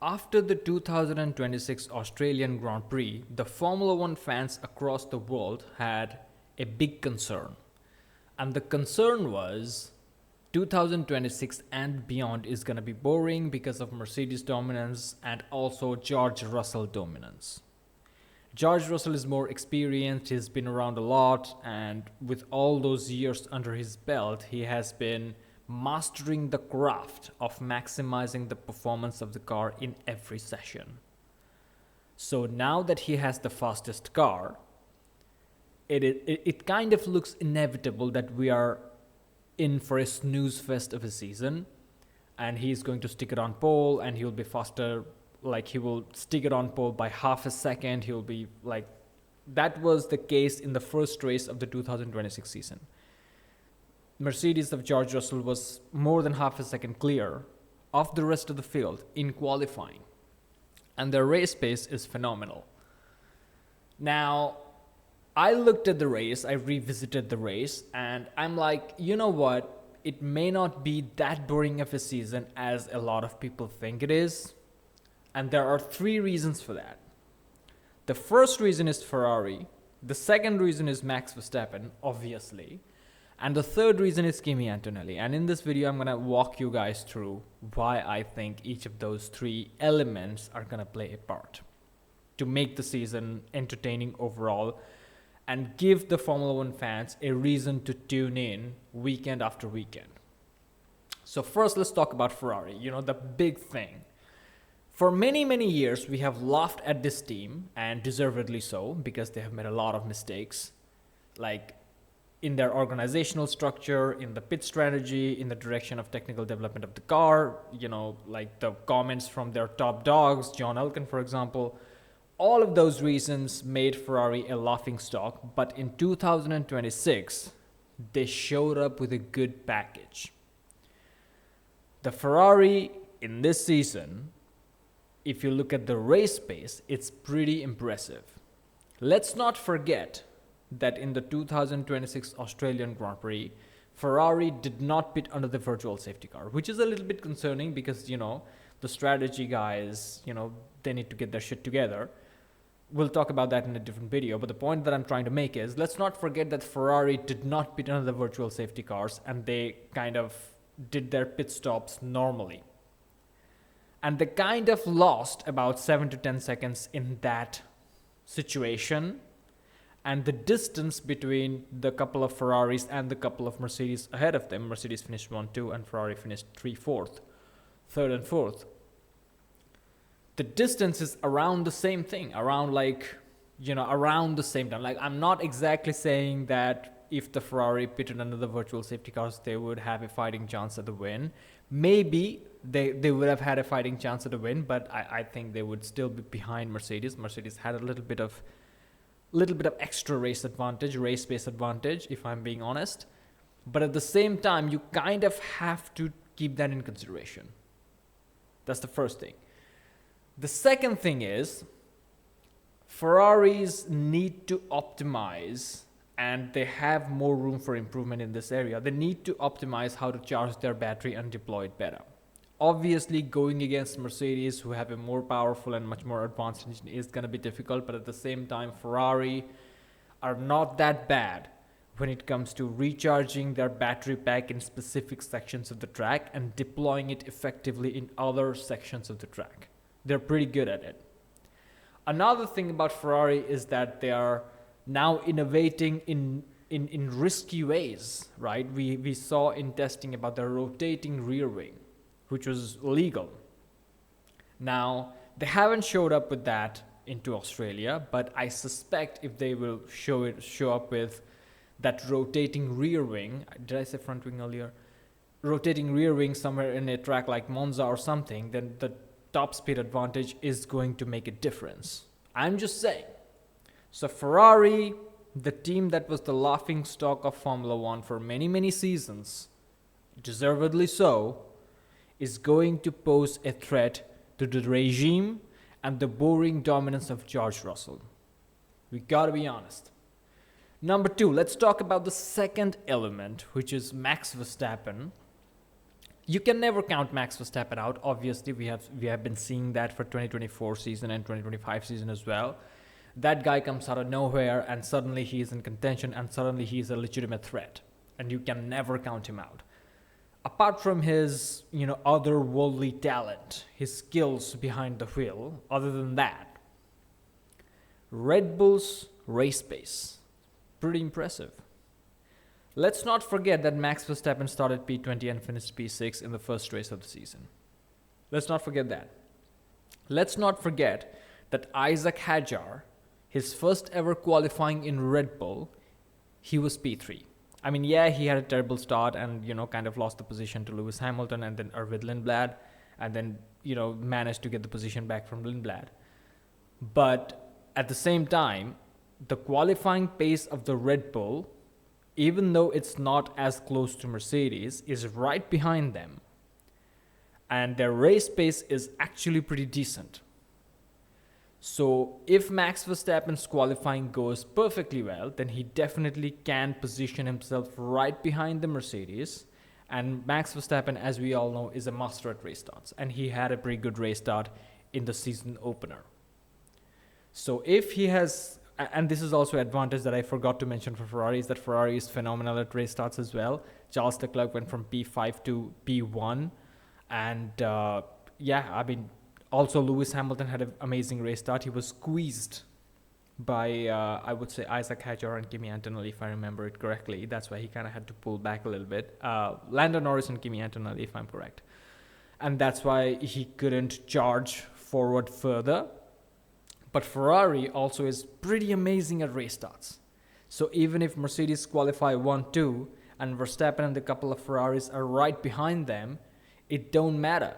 After the 2026 Australian Grand Prix, the Formula One fans across the world had a big concern. And the concern was 2026 and beyond is going to be boring because of Mercedes dominance and also George Russell dominance. George Russell is more experienced, he's been around a lot, and with all those years under his belt, he has been mastering the craft of maximizing the performance of the car in every session. So now that he has the fastest car, it kind of looks inevitable that we are in for a snooze fest of a season, and he's going to stick it on pole and he'll be faster, like he will stick it on pole by half a second. He'll be like, that was the case in the first race of the 2026 season. Mercedes of George Russell was more than half a second clear of the rest of the field in qualifying. And their race pace is phenomenal. Now, I looked at the race, I revisited the race, and I'm like, you know what? It may not be that boring of a season as a lot of people think it is. And there are three reasons for that. The first reason is Ferrari. The second reason is Max Verstappen, obviously. And the third reason is Kimi Antonelli. And in this video, I'm going to walk you guys through why I think each of those three elements are going to play a part to make the season entertaining overall and give the Formula One fans a reason to tune in weekend after weekend. So first, let's talk about Ferrari, the big thing. For many, many years, we have laughed at this team, and deservedly so, because they have made a lot of mistakes, like in their organizational structure, in the pit strategy, in the direction of technical development of the car, like the comments from their top dogs, John Elkann, for example. All of those reasons made Ferrari a laughingstock, but in 2026, they showed up with a good package. The Ferrari in this season, if you look at the race pace, it's pretty impressive. Let's not forget that in the 2026 Australian Grand Prix, Ferrari did not pit under the virtual safety car, which is a little bit concerning because, the strategy guys, they need to get their shit together. We'll talk about that in a different video, but the point that I'm trying to make is, let's not forget that Ferrari did not pit under the virtual safety cars, and they kind of did their pit stops normally. And they kind of lost about 7 to 10 seconds in that situation. And the distance between the couple of Ferraris and the couple of Mercedes ahead of them, Mercedes finished 1-2 and Ferrari finished 3-4, third and fourth. The distance is around the same thing, around the same time. Like, I'm not exactly saying that if the Ferrari pitted under the virtual safety cars, they would have a fighting chance at the win. Maybe they would have had a fighting chance at the win, but I think they would still be behind Mercedes. Mercedes had a little bit of extra race pace advantage, if I'm being honest. But at the same time, you kind of have to keep that in consideration. That's the first thing. The second thing is, Ferraris need to optimize, and they have more room for improvement in this area. They need to optimize how to charge their battery and deploy it better. Obviously, going against Mercedes, who have a more powerful and much more advanced engine, is going to be difficult, but at the same time, Ferrari are not that bad when it comes to recharging their battery pack in specific sections of the track and deploying it effectively in other sections of the track. They're pretty good at it. Another thing about Ferrari is that they are now innovating in risky ways, right? We saw in testing about the rotating rear wing, which was legal. Now, they haven't showed up with that into Australia, but I suspect if they will show up with that rotating rear wing, did I say front wing earlier? Rotating rear wing somewhere in a track like Monza or something, then the top speed advantage is going to make a difference. I'm just saying. So Ferrari, the team that was the laughing stock of Formula One for many, many seasons, deservedly so, is going to pose a threat to the regime and the boring dominance of George Russell. We gotta be honest. Number two, let's talk about the second element, which is Max Verstappen. You can never count Max Verstappen out. Obviously, we have been seeing that for 2024 season and 2025 season as well. That guy comes out of nowhere and suddenly he is in contention and suddenly he is a legitimate threat, and you can never count him out. Apart from his, otherworldly talent, his skills behind the wheel, other than that, Red Bull's race pace, pretty impressive. Let's not forget that Max Verstappen started P20 and finished P6 in the first race of the season. Let's not forget that. Let's not forget that Isaac Hadjar, his first ever qualifying in Red Bull, he was P3. I mean, yeah, he had a terrible start and, kind of lost the position to Lewis Hamilton and then Arvid Lindblad, and then, managed to get the position back from Lindblad. But at the same time, the qualifying pace of the Red Bull, even though it's not as close to Mercedes, is right behind them. And their race pace is actually pretty decent. So if Max Verstappen's qualifying goes perfectly well, then he definitely can position himself right behind the Mercedes. And Max Verstappen, as we all know, is a master at race starts. And he had a pretty good race start in the season opener. So if he has, and this is also an advantage that I forgot to mention for Ferrari, is that Ferrari is phenomenal at race starts as well. Charles Leclerc went from P5 to P1. And also Lewis Hamilton had an amazing race start. He was squeezed by, I would say, Isaac Hadjar and Kimi Antonelli, if I remember it correctly. That's why he kind of had to pull back a little bit. Lando Norris and Kimi Antonelli, if I'm correct. And that's why he couldn't charge forward further. But Ferrari also is pretty amazing at race starts. So even if Mercedes qualify 1-2 and Verstappen and a couple of Ferraris are right behind them, it don't matter.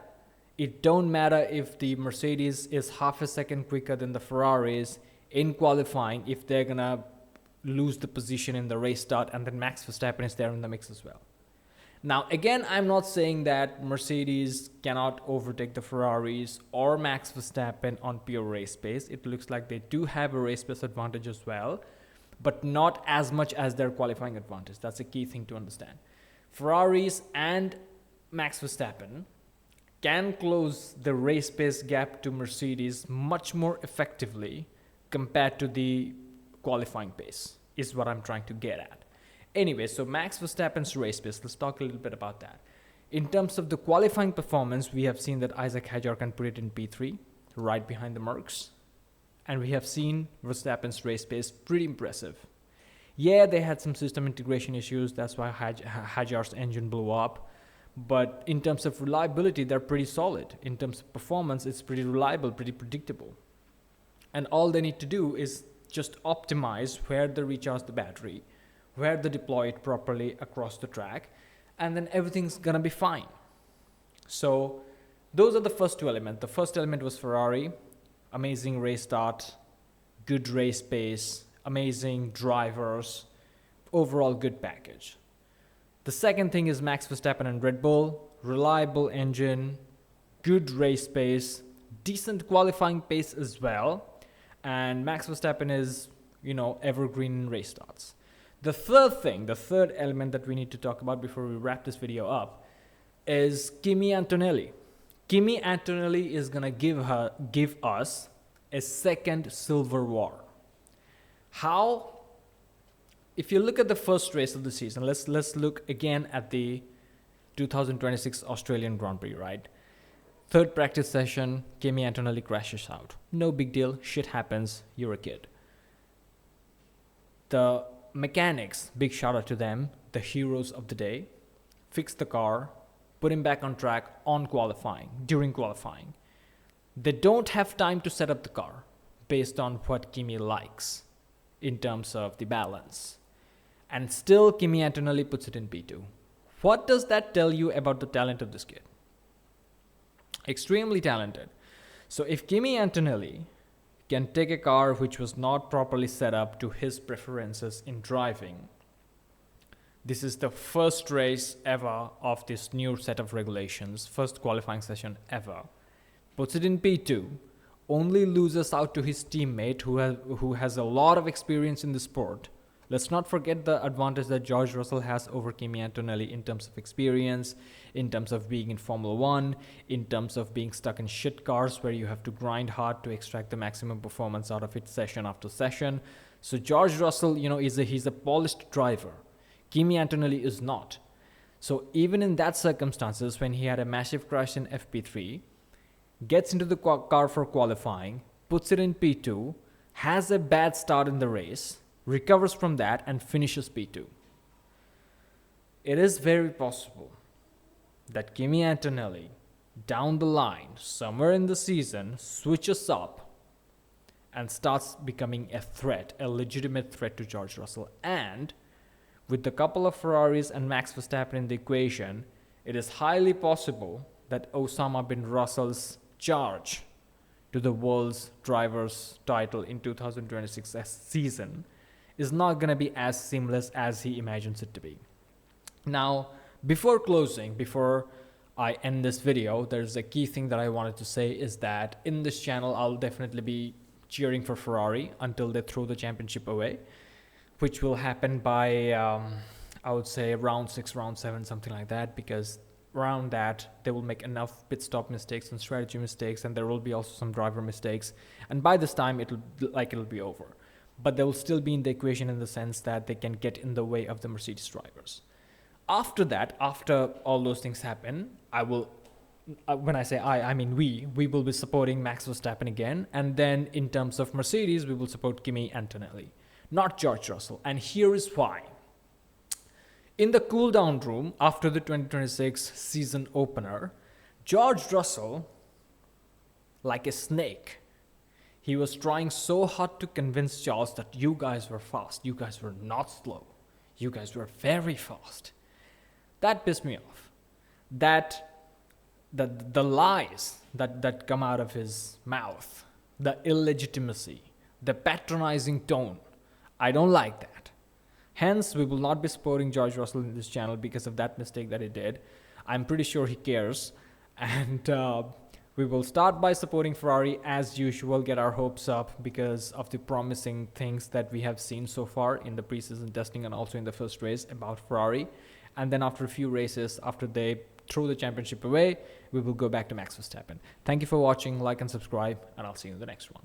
It don't matter if the Mercedes is half a second quicker than the Ferraris in qualifying, if they're going to lose the position in the race start, and then Max Verstappen is there in the mix as well. Now, again, I'm not saying that Mercedes cannot overtake the Ferraris or Max Verstappen on pure race pace. It looks like they do have a race pace advantage as well, but not as much as their qualifying advantage. That's a key thing to understand. Ferraris and Max Verstappen can close the race pace gap to Mercedes much more effectively compared to the qualifying pace, is what I'm trying to get at. Anyway, so Max Verstappen's race pace, let's talk a little bit about that. In terms of the qualifying performance, we have seen that Isaac Hadjar can put it in P3, right behind the Mercs. And we have seen Verstappen's race pace pretty impressive. Yeah, they had some system integration issues, that's why Hadjar's engine blew up. But in terms of reliability, they're pretty solid. In terms of performance, it's pretty reliable, pretty predictable. And all they need to do is just optimize where they recharge the battery, where they deploy it properly across the track, and then everything's gonna be fine. So those are the first two elements. The first element was Ferrari, amazing race start, good race pace, amazing drivers, overall good package. The second thing is Max Verstappen and Red Bull, reliable engine, good race pace, decent qualifying pace as well, and Max Verstappen is, evergreen in race starts. The third element that we need to talk about before we wrap this video up is Kimi Antonelli. Kimi Antonelli is gonna give us a second silver war. How? If you look at the first race of the season, let's look again at the 2026 Australian Grand Prix, right? Third practice session, Kimi Antonelli crashes out. No big deal, shit happens, you're a kid. The mechanics, big shout out to them, the heroes of the day, fixed the car, put him back on track during qualifying. They don't have time to set up the car based on what Kimi likes in terms of the balance. And still Kimi Antonelli puts it in P2. What does that tell you about the talent of this kid? Extremely talented. So if Kimi Antonelli can take a car which was not properly set up to his preferences in driving, this is the first race ever of this new set of regulations, first qualifying session ever, puts it in P2, only loses out to his teammate who has a lot of experience in the sport, Let's not forget the advantage that George Russell has over Kimi Antonelli in terms of experience, in terms of being in Formula One, in terms of being stuck in shit cars where you have to grind hard to extract the maximum performance out of it session after session. So George Russell, he's a polished driver. Kimi Antonelli is not. So even in that circumstances, when he had a massive crash in FP3, gets into the car for qualifying, puts it in P2, has a bad start in the race, recovers from that and finishes P2. It is very possible that Kimi Antonelli, down the line, somewhere in the season, switches up and starts becoming a threat, a legitimate threat to George Russell. And with a couple of Ferraris and Max Verstappen in the equation, it is highly possible that Osama bin Russell's charge to the world's drivers title in 2026 season is not going to be as seamless as he imagines it to be. Now, before closing, before I end this video, there's a key thing that I wanted to say is that in this channel, I'll definitely be cheering for Ferrari until they throw the championship away, which will happen by, I would say, round 6, round 7, something like that, because around that, they will make enough pit stop mistakes and strategy mistakes, and there will be also some driver mistakes. And by this time, it'll be over. But they will still be in the equation in the sense that they can get in the way of the Mercedes drivers. After that, after all those things happen, I will, when I say I mean we will be supporting Max Verstappen again. And then in terms of Mercedes, we will support Kimi Antonelli, not George Russell. And here is why. In the cool down room after the 2026 season opener, George Russell, like a snake, he was trying so hard to convince Charles that you guys were fast, you guys were not slow, you guys were very fast. That pissed me off. The lies that come out of his mouth, the illegitimacy, the patronizing tone, I don't like that. Hence, we will not be supporting George Russell in this channel because of that mistake that he did. I'm pretty sure he cares. And we will start by supporting Ferrari as usual, get our hopes up because of the promising things that we have seen so far in the preseason testing and also in the first race about Ferrari. And then after a few races, after they throw the championship away, we will go back to Max Verstappen. Thank you for watching, like and subscribe, and I'll see you in the next one.